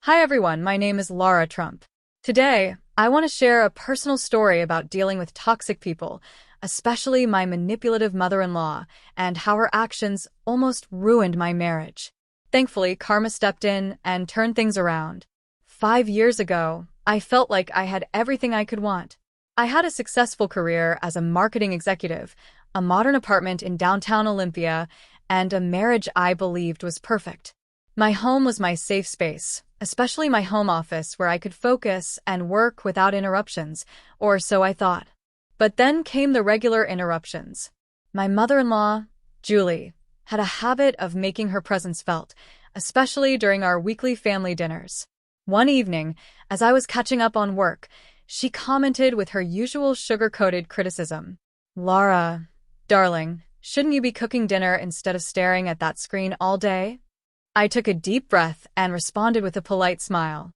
Hi everyone, my name is Laura Trump. Today, I want to share a personal story about dealing with toxic people, especially my manipulative mother-in-law, and how her actions almost ruined my marriage. Thankfully, karma stepped in and turned things around. 5 years ago, I felt like I had everything I could want. I had a successful career as a marketing executive, a modern apartment in downtown Olympia, and a marriage I believed was perfect. My home was my safe space, especially my home office where I could focus and work without interruptions, or so I thought. But then came the regular interruptions. My mother-in-law, Julie, had a habit of making her presence felt, especially during our weekly family dinners. One evening, as I was catching up on work, she commented with her usual sugar-coated criticism. "Laura, darling, shouldn't you be cooking dinner instead of staring at that screen all day?" I took a deep breath and responded with a polite smile.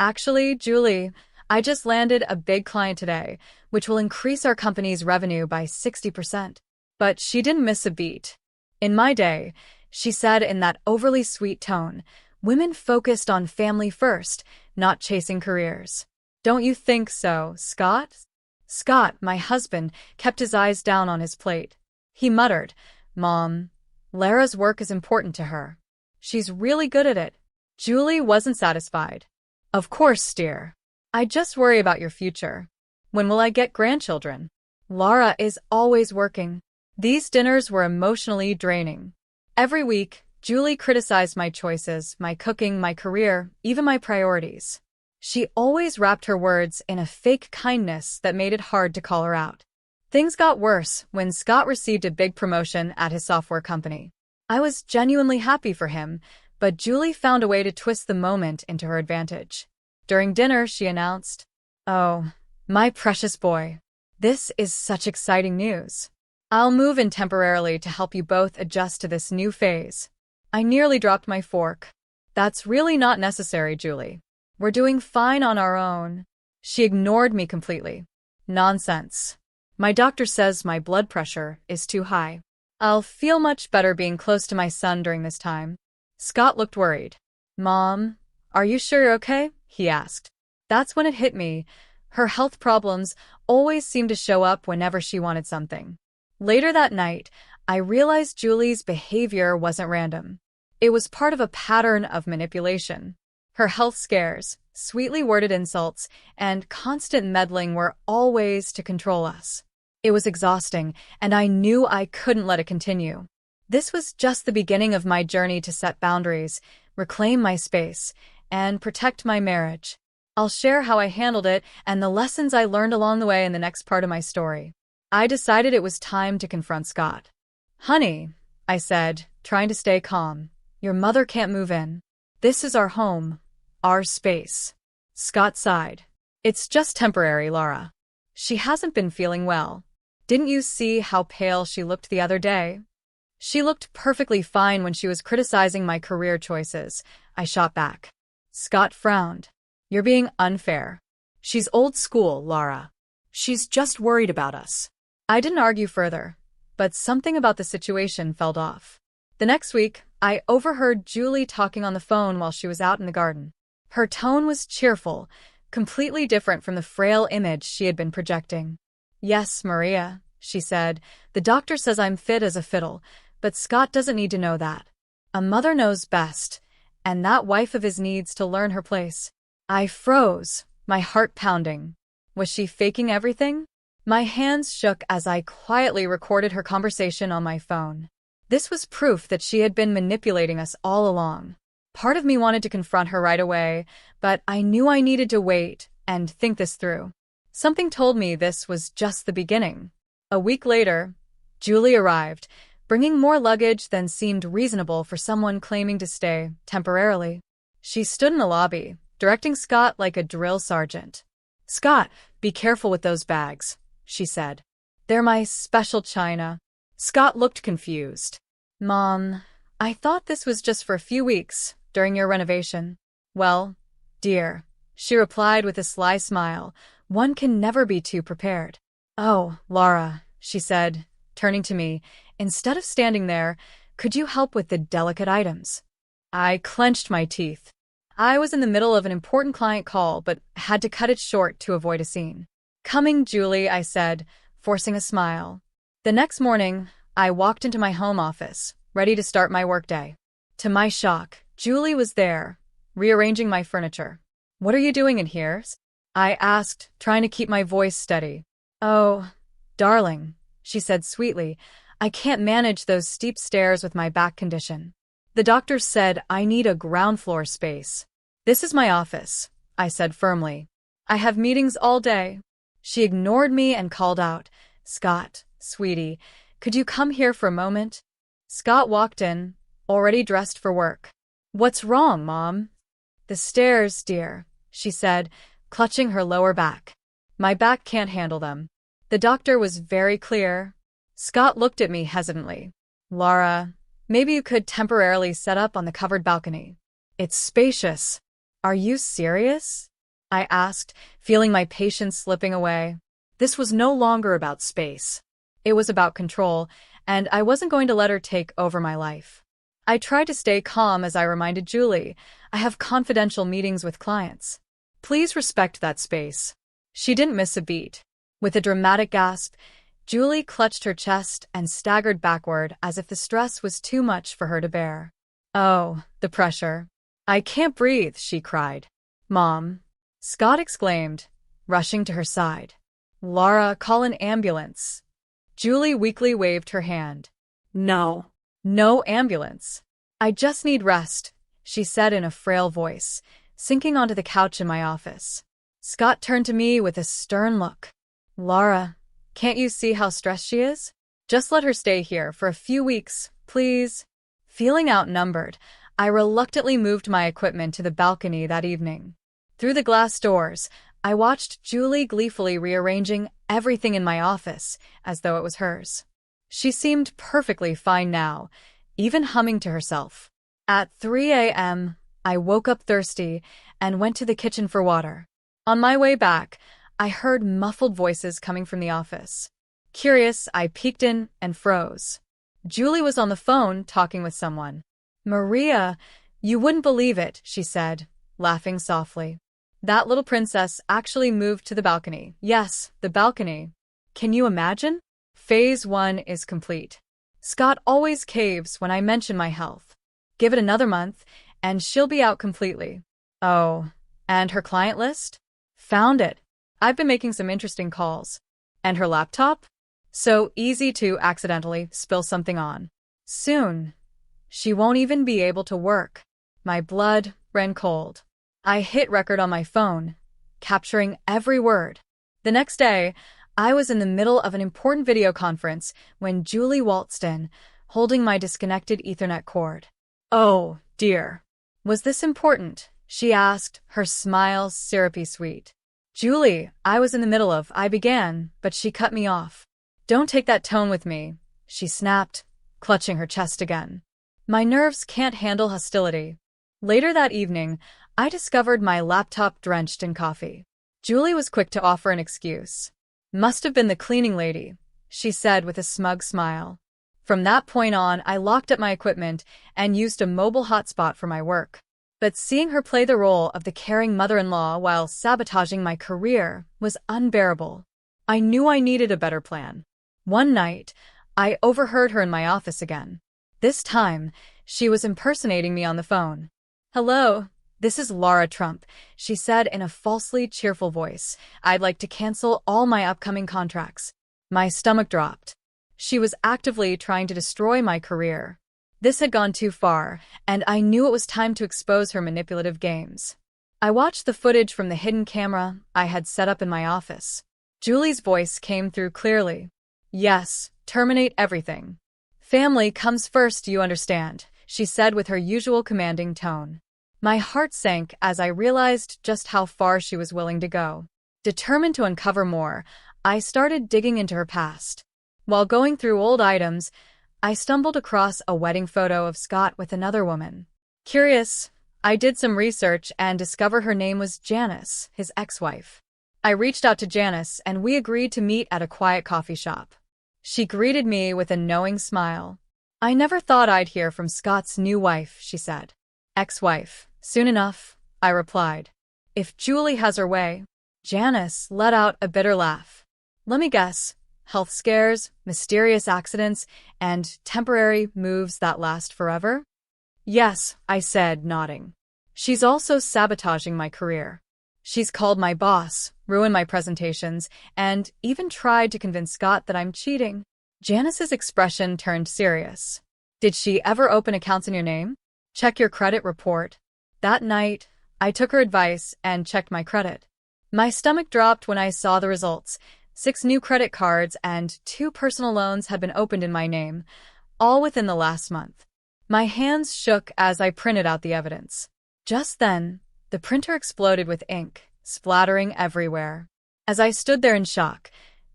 "Actually, Julie, I just landed a big client today, which will increase our company's revenue by 60%. But she didn't miss a beat. "In my day," she said in that overly sweet tone, "women focused on family first, not chasing careers. Don't you think so, Scott?" Scott, my husband, kept his eyes down on his plate. He muttered, "Mom, Lara's work is important to her. She's really good at it." Julie wasn't satisfied. "Of course, dear. I just worry about your future. When will I get grandchildren? Laura is always working." These dinners were emotionally draining. Every week, Julie criticized my choices, my cooking, my career, even my priorities. She always wrapped her words in a fake kindness that made it hard to call her out. Things got worse when Scott received a big promotion at his software company. I was genuinely happy for him, but Julie found a way to twist the moment into her advantage. During dinner, she announced, "Oh, my precious boy, this is such exciting news. I'll move in temporarily to help you both adjust to this new phase." I nearly dropped my fork. "That's really not necessary, Julie. We're doing fine on our own." She ignored me completely. "Nonsense. My doctor says my blood pressure is too high. I'll feel much better being close to my son during this time." Scott looked worried. "Mom, are you sure you're okay?" he asked. That's when it hit me. Her health problems always seemed to show up whenever she wanted something. Later that night, I realized Julie's behavior wasn't random. It was part of a pattern of manipulation. Her health scares, sweetly worded insults, and constant meddling were all ways to control us. It was exhausting, and I knew I couldn't let it continue. This was just the beginning of my journey to set boundaries, reclaim my space, and protect my marriage. I'll share how I handled it and the lessons I learned along the way in the next part of my story. I decided it was time to confront Scott. "Honey," I said, trying to stay calm, "your mother can't move in. This is our home, our space." Scott sighed. "It's just temporary, Laura. She hasn't been feeling well. Didn't you see how pale she looked the other day?" "She looked perfectly fine when she was criticizing my career choices," I shot back. Scott frowned. "You're being unfair. She's old school, Laura. She's just worried about us." I didn't argue further, but something about the situation felt off. The next week, I overheard Julie talking on the phone while she was out in the garden. Her tone was cheerful, completely different from the frail image she had been projecting. "Yes, Maria," she said, "the doctor says I'm fit as a fiddle, but Scott doesn't need to know that. A mother knows best, and that wife of his needs to learn her place." I froze, my heart pounding. Was she faking everything? My hands shook as I quietly recorded her conversation on my phone. This was proof that she had been manipulating us all along. Part of me wanted to confront her right away, but I knew I needed to wait and think this through. Something told me this was just the beginning. A week later, Julie arrived, bringing more luggage than seemed reasonable for someone claiming to stay temporarily. She stood in the lobby, directing Scott like a drill sergeant. "Scott, be careful with those bags," she said. "They're my special china." Scott looked confused. "Mom, I thought this was just for a few weeks, during your renovation." "Well, dear," she replied with a sly smile, "one can never be too prepared." "Oh, Laura," she said, turning to me, "instead of standing there, could you help with the delicate items?" I clenched my teeth. I was in the middle of an important client call, but had to cut it short to avoid a scene. "Coming, Julie," I said, forcing a smile. The next morning, I walked into my home office, ready to start my workday. To my shock, Julie was there, rearranging my furniture. "What are you doing in here?" I asked, trying to keep my voice steady. "Oh, darling," she said sweetly, "I can't manage those steep stairs with my back condition. The doctor said I need a ground floor space." "This is my office," I said firmly. "I have meetings all day." She ignored me and called out, "Scott, sweetie, could you come here for a moment?" Scott walked in, already dressed for work. "What's wrong, Mom?" "The stairs, dear," she said, clutching her lower back. "My back can't handle them." The doctor was very clear. Scott looked at me hesitantly. "Laura, maybe you could temporarily set up on the covered balcony. It's spacious." "Are you serious?" I asked, feeling my patience slipping away. This was no longer about space. It was about control, and I wasn't going to let her take over my life. I tried to stay calm as I reminded Julie, "I have confidential meetings with clients. Please respect that space." She didn't miss a beat. With a dramatic gasp, Julie clutched her chest and staggered backward as if the stress was too much for her to bear. "Oh, the pressure. I can't breathe," she cried. "Mom," Scott exclaimed, rushing to her side. "Laura, call an ambulance." Julie weakly waved her hand. "No. No ambulance. I just need rest," she said in a frail voice, sinking onto the couch in my office. Scott turned to me with a stern look. "Laura, can't you see how stressed she is? Just let her stay here for a few weeks, please." Feeling outnumbered, I reluctantly moved my equipment to the balcony that evening. Through the glass doors, I watched Julie gleefully rearranging everything in my office as though it was hers. She seemed perfectly fine now, even humming to herself. At 3 a.m., I woke up thirsty and went to the kitchen for water. On my way back, I heard muffled voices coming from the office. Curious, I peeked in and froze. Julie was on the phone talking with someone. "Maria, you wouldn't believe it," she said, laughing softly. "That little princess actually moved to the balcony." "Yes, the balcony. Can you imagine? Phase 1 is complete. Scott always caves when I mention my health. Give it another month, and she'll be out completely." "Oh, and her client list?" "Found it. I've been making some interesting calls." "And her laptop?" "So easy to accidentally spill something on. Soon, she won't even be able to work." My blood ran cold. I hit record on my phone, capturing every word. The next day, I was in the middle of an important video conference when Julie waltzed in, holding my disconnected Ethernet cord. "Oh, dear. Was this important?" she asked, her smile syrupy sweet. "Julie, I was in the middle of," I began, but she cut me off. "Don't take that tone with me," she snapped, clutching her chest again. My nerves can't handle hostility. Later that evening, I discovered my laptop drenched in coffee. Julie was quick to offer an excuse. "Must have been the cleaning lady," she said with a smug smile. From that point on, I locked up my equipment and used a mobile hotspot for my work. But seeing her play the role of the caring mother-in-law while sabotaging my career was unbearable. I knew I needed a better plan. One night, I overheard her in my office again. This time, she was impersonating me on the phone. "Hello, this is Laura Trump," she said in a falsely cheerful voice. "I'd like to cancel all my upcoming contracts." My stomach dropped. She was actively trying to destroy my career. This had gone too far, and I knew it was time to expose her manipulative games. I watched the footage from the hidden camera I had set up in my office. Julie's voice came through clearly. "Yes, terminate everything. Family comes first, you understand," she said with her usual commanding tone. My heart sank as I realized just how far she was willing to go. Determined to uncover more, I started digging into her past. While going through old items, I stumbled across a wedding photo of Scott with another woman. Curious, I did some research and discovered her name was Janice, his ex-wife. I reached out to Janice and we agreed to meet at a quiet coffee shop. She greeted me with a knowing smile. "I never thought I'd hear from Scott's new wife," she said. "Ex-wife. Soon enough," I replied. If Julie has her way. Janice let out a bitter laugh. Let me guess. Health scares, mysterious accidents, and temporary moves that last forever? Yes, I said, nodding. She's also sabotaging my career. She's called my boss, ruined my presentations, and even tried to convince Scott that I'm cheating. Janice's expression turned serious. Did she ever open accounts in your name? Check your credit report. That night, I took her advice and checked my credit. My stomach dropped when I saw the results. 6 new credit cards and 2 personal loans had been opened in my name, all within the last month. My hands shook as I printed out the evidence. Just then, the printer exploded with ink, splattering everywhere. As I stood there in shock,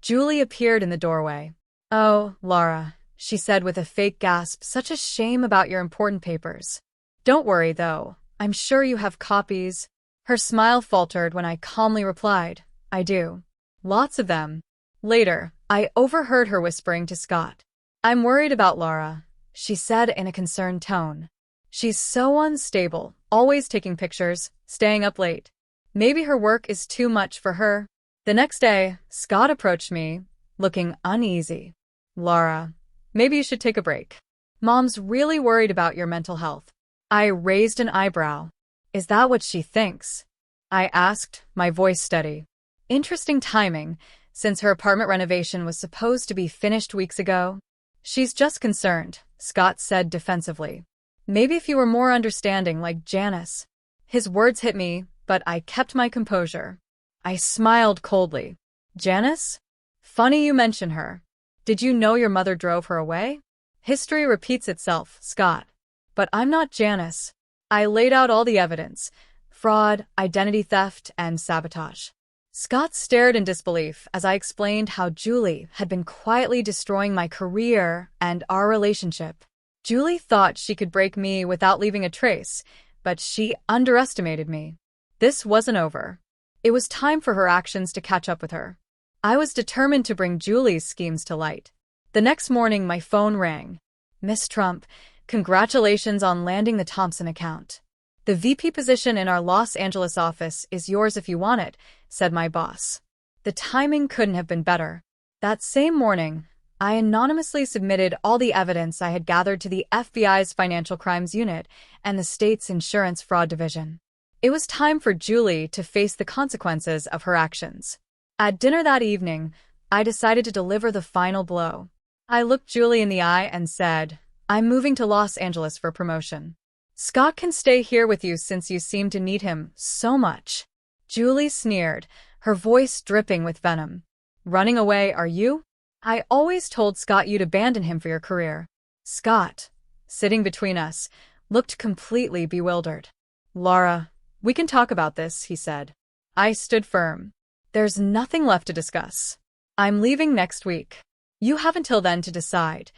Julie appeared in the doorway. Oh, Laura, she said with a fake gasp, such a shame about your important papers. Don't worry, though. I'm sure you have copies. Her smile faltered when I calmly replied, I do. Lots of them. Later, I overheard her whispering to Scott. I'm worried about Laura, she said in a concerned tone. She's so unstable, always taking pictures, staying up late. Maybe her work is too much for her. The next day, Scott approached me, looking uneasy. Laura, maybe you should take a break. Mom's really worried about your mental health. I raised an eyebrow. Is that what she thinks? I asked, my voice steady. Interesting timing, since her apartment renovation was supposed to be finished weeks ago. She's just concerned, Scott said defensively. Maybe if you were more understanding like Janice. His words hit me, but I kept my composure. I smiled coldly. Janice? Funny you mention her. Did you know your mother drove her away? History repeats itself, Scott. But I'm not Janice. I laid out all the evidence. Fraud, identity theft, and sabotage. Scott stared in disbelief as I explained how Julie had been quietly destroying my career and our relationship. Julie thought she could break me without leaving a trace, but she underestimated me. This wasn't over. It was time for her actions to catch up with her. I was determined to bring Julie's schemes to light. The next morning, my phone rang. Miss Trump, congratulations on landing the Thompson account. The VP position in our Los Angeles office is yours if you want it, said my boss. The timing couldn't have been better. That same morning, I anonymously submitted all the evidence I had gathered to the FBI's Financial Crimes Unit and the state's Insurance Fraud Division. It was time for Julie to face the consequences of her actions. At dinner that evening, I decided to deliver the final blow. I looked Julie in the eye and said, I'm moving to Los Angeles for promotion. Scott can stay here with you since you seem to need him so much. Julie sneered, her voice dripping with venom. Running away, are you? I always told Scott you'd abandon him for your career. Scott, sitting between us, looked completely bewildered. Laura, we can talk about this, he said. I stood firm. There's nothing left to discuss. I'm leaving next week. You have until then to decide.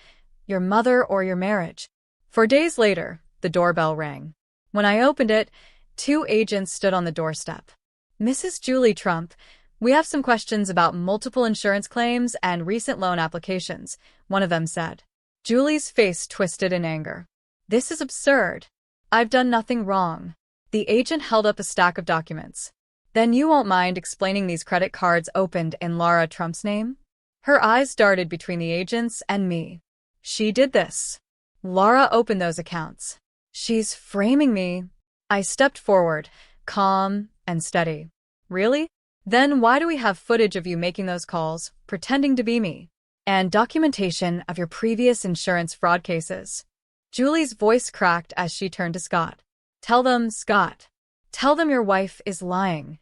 Your mother or your marriage. 4 days later, the doorbell rang. When I opened it, 2 agents stood on the doorstep. Mrs. Julie Trump, we have some questions about multiple insurance claims and recent loan applications, one of them said. Julie's face twisted in anger. This is absurd. I've done nothing wrong. The agent held up a stack of documents. Then you won't mind explaining these credit cards opened in Laura Trump's name? Her eyes darted between the agents and me. She did this. Laura opened those accounts. She's framing me. I stepped forward, calm and steady. Really? Then why do we have footage of you making those calls, pretending to be me? And documentation of your previous insurance fraud cases? Julie's voice cracked as she turned to Scott. Tell them, Scott. Tell them your wife is lying.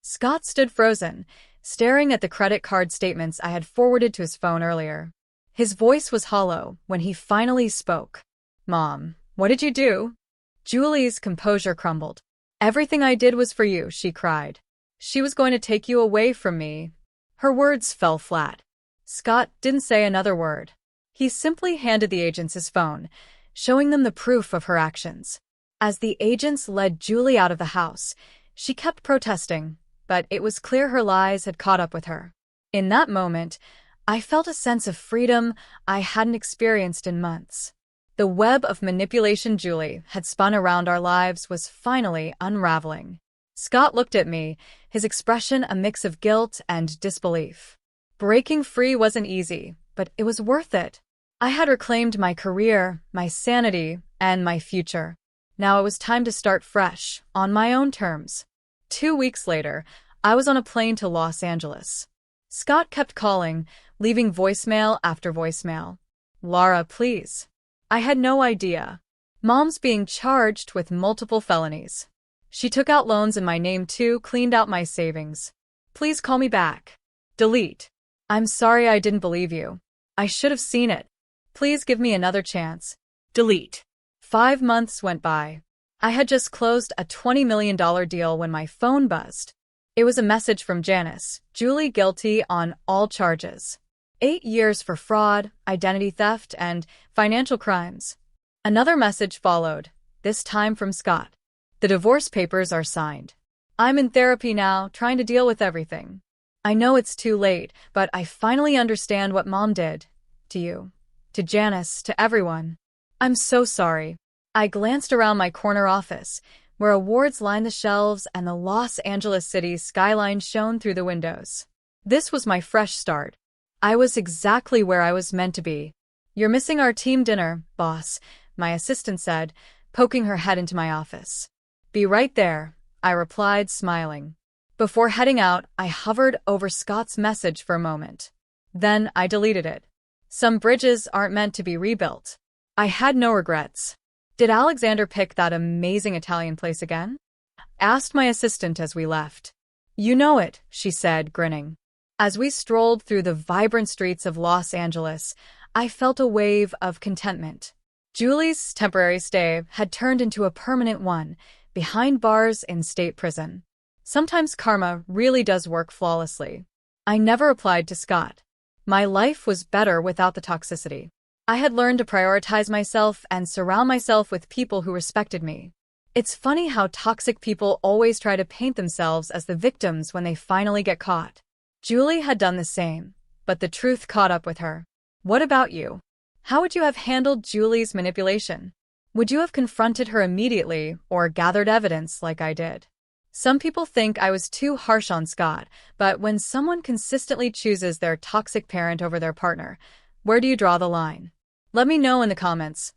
Scott stood frozen, staring at the credit card statements I had forwarded to his phone earlier. His voice was hollow when he finally spoke. Mom, what did you do? Julie's composure crumbled. Everything I did was for you, she cried. She was going to take you away from me. Her words fell flat. Scott didn't say another word. He simply handed the agents his phone, showing them the proof of her actions. As the agents led Julie out of the house, she kept protesting, but it was clear her lies had caught up with her. In that moment, I felt a sense of freedom I hadn't experienced in months. The web of manipulation Julie had spun around our lives was finally unraveling. Scott looked at me, his expression a mix of guilt and disbelief. Breaking free wasn't easy, but it was worth it. I had reclaimed my career, my sanity, and my future. Now it was time to start fresh, on my own terms. 2 weeks later, I was on a plane to Los Angeles. Scott kept calling, leaving voicemail after voicemail. "Laura, please." I had no idea. Mom's being charged with multiple felonies. She took out loans in my name too, cleaned out my savings. "Please call me back." Delete. "I'm sorry I didn't believe you. I should have seen it. Please give me another chance." Delete. 5 months went by. I had just closed a $20 million deal when my phone buzzed. It was a message from Janice, Julie guilty on all charges. 8 years for fraud, identity theft, and financial crimes. Another message followed, this time from Scott. "The divorce papers are signed. I'm in therapy now, trying to deal with everything. I know it's too late, but I finally understand what Mom did. To you. To Janice, to everyone. I'm so sorry." I glanced around my corner office, where awards lined the shelves and the Los Angeles city skyline shone through the windows. This was my fresh start. I was exactly where I was meant to be. "You're missing our team dinner, boss," my assistant said, poking her head into my office. "Be right there," I replied, smiling. Before heading out, I hovered over Scott's message for a moment. Then I deleted it. Some bridges aren't meant to be rebuilt. I had no regrets. "Did Alexander pick that amazing Italian place again?" asked my assistant as we left. "You know it," she said, grinning. As we strolled through the vibrant streets of Los Angeles, I felt a wave of contentment. Julie's temporary stay had turned into a permanent one, behind bars in state prison. Sometimes karma really does work flawlessly. I never applied to Scott. My life was better without the toxicity. I had learned to prioritize myself and surround myself with people who respected me. It's funny how toxic people always try to paint themselves as the victims when they finally get caught. Julie had done the same, but the truth caught up with her. What about you? How would you have handled Julie's manipulation? Would you have confronted her immediately or gathered evidence like I did? Some people think I was too harsh on Scott, but when someone consistently chooses their toxic parent over their partner, where do you draw the line? Let me know in the comments.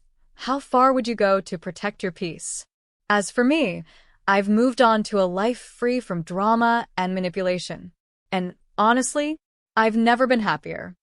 How far would you go to protect your peace? As for me, I've moved on to a life free from drama and manipulation. And honestly, I've never been happier.